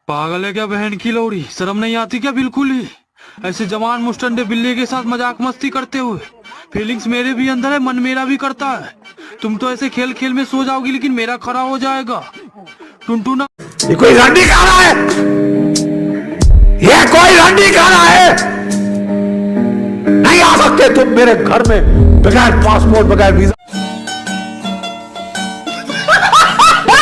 पागल है क्या बहन की लौड़ी, शर्म नहीं आती क्या बिल्कुल ही? ऐसे जवान मुस्टंडे बिल्ली के साथ मजाक मस्ती करते हुए। फीलिंग्स मेरे भी अंदर है, मन मेरा भी करता है। तुम तो ऐसे खेल खेल में सो जाओगी, लेकिन मेरा खरा हो जाएगा। टुनटुना ये कोई रंडी खाना है, ये कोई रंडी खाना है। नहीं आ सकते तुम मेरे घर में बगैर पासपोर्ट बगैर वीजा।